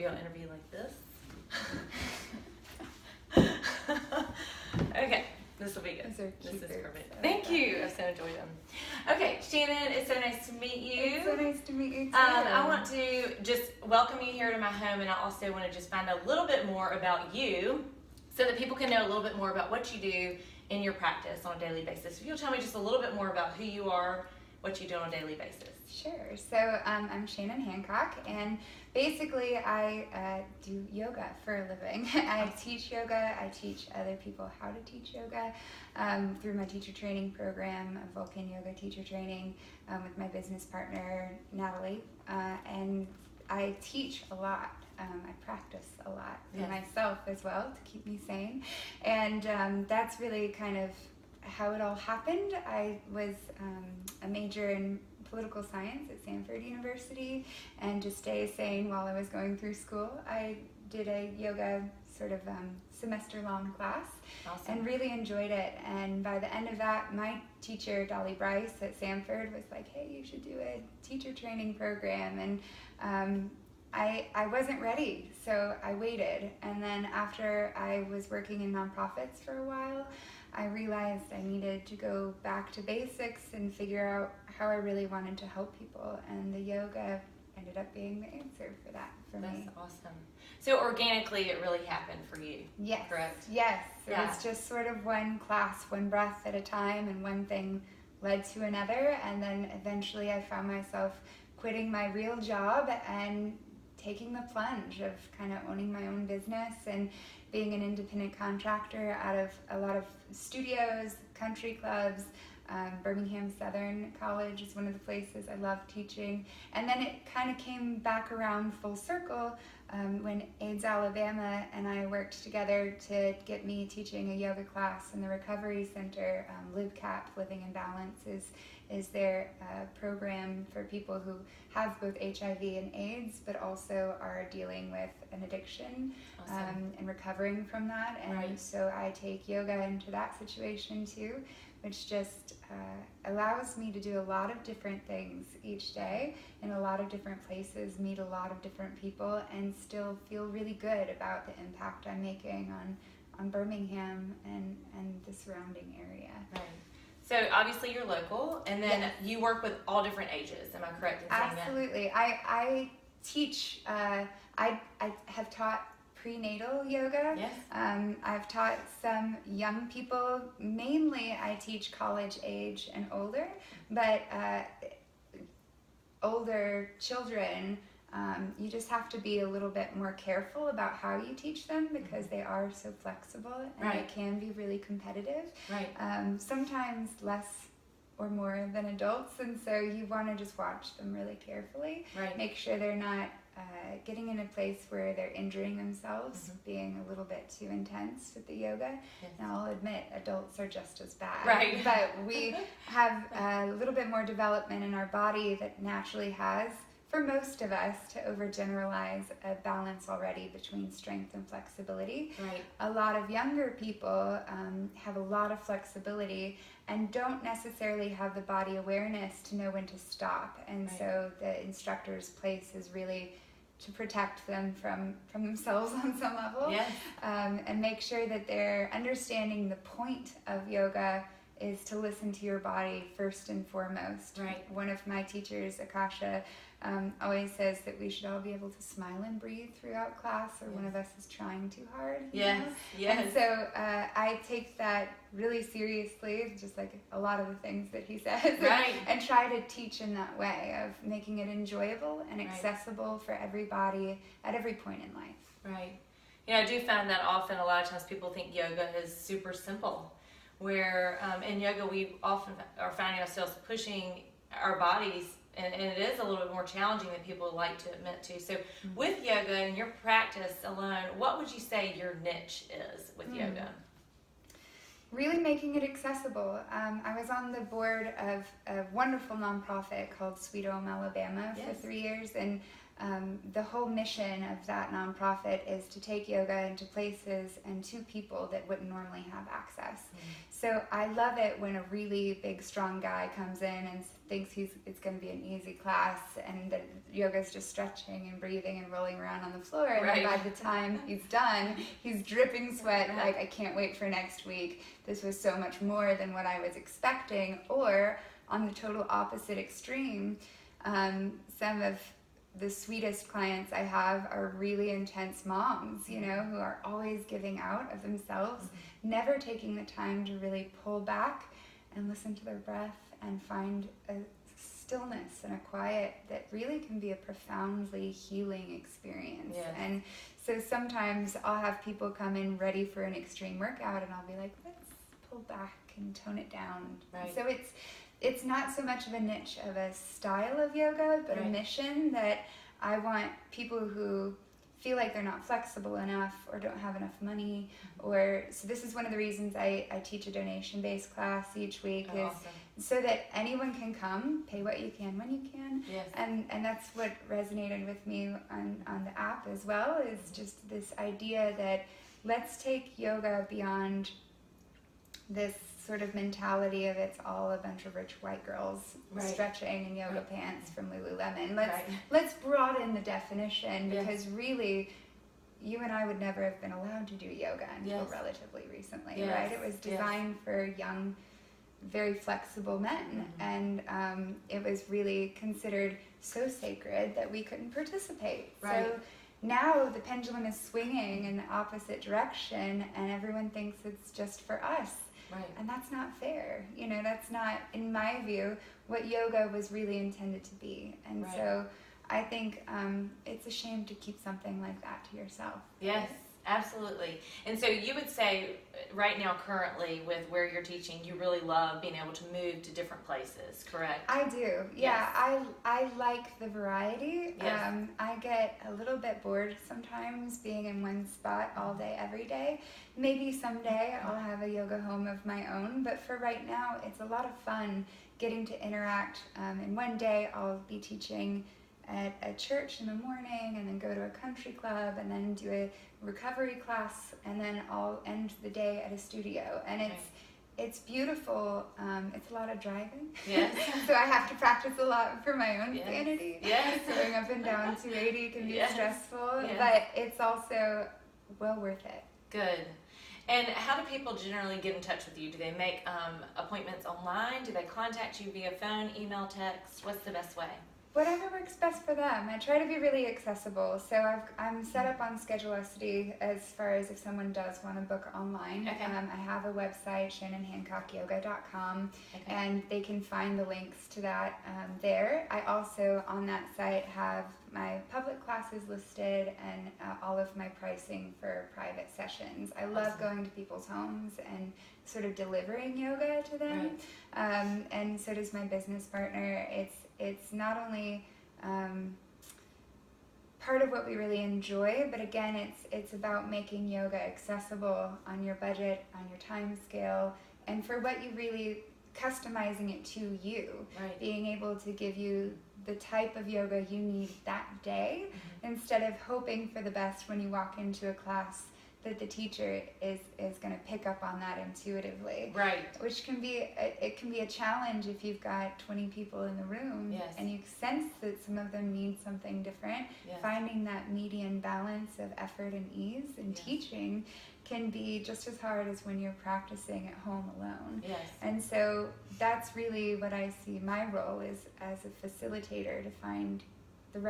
maybe I'll interview like this. Okay, this will be good. This is perfect. Thank you. I've so enjoyed them. Okay, Shannon, it's so nice to meet you. It's so nice to meet you too. I want to just welcome you here to my home, and I also want to just find a little bit more about you so that people can know a little bit more about what you do in your practice on a daily basis. If you'll tell me just a little bit more about who you are, what you do on a daily basis. Sure. So I'm Shannon Hancock, and basically I do yoga for a living. I teach yoga. I teach other people how to teach yoga through my teacher training program, Vulcan Yoga Teacher Training, with my business partner, Natalie. And I teach a lot. I practice a lot for myself as well to keep me sane. And that's really kind of how it all happened. I was a major in political science at Stanford University, and to stay sane while I was going through school, I did a yoga sort of semester-long class. Awesome. And really enjoyed it. And by the end of that, my teacher, Dolly Bryce at Stanford, was like, hey, you should do a teacher training program. And I wasn't ready, so I waited. And then after I was working in nonprofits for a while, I realized I needed to go back to basics and figure out how I really wanted to help people. And the yoga ended up being the answer for that for me. That's awesome. So organically, it really happened for you, yes. Correct? Yes. It was just sort of one class, one breath at a time, and one thing led to another. And then eventually I found myself quitting my real job and taking the plunge of kind of owning my own business and being an independent contractor out of a lot of studios, country clubs. Birmingham Southern College is one of the places I love teaching. And then it kind of came back around full circle when AIDS Alabama and I worked together to get me teaching a yoga class in the recovery center. LiveCap, Living in Balance, is their program for people who have both HIV and AIDS, but also are dealing with an addiction. Awesome. And recovering from that. And so I take yoga into that situation too, which just allows me to do a lot of different things each day in a lot of different places, meet a lot of different people, and still feel really good about the impact I'm making on Birmingham and the surrounding area. Right. So obviously you're local, and then you work with all different ages. Am I correct in saying that? Absolutely. I teach, I have taught prenatal yoga. Yes. I've taught some young people. Mainly I teach college age and older, but older children, you just have to be a little bit more careful about how you teach them because they are so flexible and they can be really competitive. Right. Sometimes less or more than adults, and so you want to just watch them really carefully. Right. Make sure they're not getting in a place where they're injuring themselves, being a little bit too intense with the yoga. Yes. Now I'll admit adults are just as bad, right? But we have a little bit more development in our body that naturally has, for most of us, to overgeneralize a balance already between strength and flexibility. Right. A lot of younger people have a lot of flexibility and don't necessarily have the body awareness to know when to stop. And so the instructor's place is really to protect them from themselves on some level. Yes. And make sure that they're understanding the point of yoga is to listen to your body first and foremost. Right. One of my teachers, Akasha, always says that we should all be able to smile and breathe throughout class, or one of us is trying too hard. Yes, yes. And so I take that really seriously, just like a lot of the things that he says, and try to teach in that way of making it enjoyable and accessible for everybody at every point in life. Right. You know, I do find that often a lot of times people think yoga is super simple, where in yoga we often are finding ourselves pushing our bodies, and it is a little bit more challenging than people like to admit to. So with yoga and your practice alone, what would you say your niche is with yoga? Really making it accessible. I was on the board of a wonderful nonprofit called Sweet Home Alabama for 3 years, and the whole mission of that nonprofit is to take yoga into places and to people that wouldn't normally have access. So I love it when a really big, strong guy comes in and thinks it's going to be an easy class, and that yoga's just stretching and breathing and rolling around on the floor. And then by the time he's done, he's dripping sweat, like, I can't wait for next week. This was so much more than what I was expecting. Or on the total opposite extreme, some of the sweetest clients I have are really intense moms, you know, who are always giving out of themselves, never taking the time to really pull back and listen to their breath and find a stillness and a quiet that really can be a profoundly healing experience. Yes. And so sometimes I'll have people come in ready for an extreme workout, and I'll be like, let's pull back and tone it down. Right. So it's not so much of a niche of a style of yoga, but a mission that I want people who feel like they're not flexible enough or don't have enough money, or so this is one of the reasons I teach a donation-based class each week, is awesome. So that anyone can come, pay what you can when you can. Yes. And that's what resonated with me on the app as well, is just this idea that let's take yoga beyond this sort of mentality of it's all a bunch of rich white girls stretching in yoga pants from Lululemon. Let's broaden the definition, because really you and I would never have been allowed to do yoga until relatively recently, right? It was designed for young, very flexible men, and it was really considered so sacred that we couldn't participate. So now the pendulum is swinging in the opposite direction, and everyone thinks it's just for us. Right. And that's not fair. You know, that's not, in my view, what yoga was really intended to be. And so I think it's a shame to keep something like that to yourself. Yes, absolutely. And so you would say right now, currently, with where you're teaching, you really love being able to move to different places, correct? I do. Yeah, I like the variety. Yes. I get a little bit bored sometimes being in one spot all day, every day. Maybe someday I'll have a yoga home of my own, but for right now, it's a lot of fun getting to interact. And one day I'll be teaching at a church in the morning, and then go to a country club, and then do a recovery class, and then I'll end the day at a studio. And it's beautiful. It's a lot of driving. Yes. So I have to practice a lot for my own Yes. sanity. Yes. Going up and down 280 can be stressful, Yes. but it's also well worth it. Good. And how do people generally get in touch with you? Do they make appointments online? Do they contact you via phone, email, text? What's the best way? Whatever works best for them. I try to be really accessible. So I'm set up on Schedulosity as far as if someone does want to book online. Okay. I have a website, shannonhancockyoga.com, and they can find the links to that there. I also, on that site, have my public classes listed and all of my pricing for private sessions. I love going to people's homes and sort of delivering yoga to them. And so does my business partner. It's not only part of what we really enjoy, but again, it's about making yoga accessible on your budget, on your time scale, and for what you really, customizing it to you, being able to give you the type of yoga you need that day, instead of hoping for the best when you walk into a class that the teacher is going to pick up on that intuitively. Right. Which can be a challenge if you've got 20 people in the room and you sense that some of them need something different. Finding that median balance of effort and ease in teaching can be just as hard as when you're practicing at home alone. And so that's really what I see my role is as a facilitator, to find the right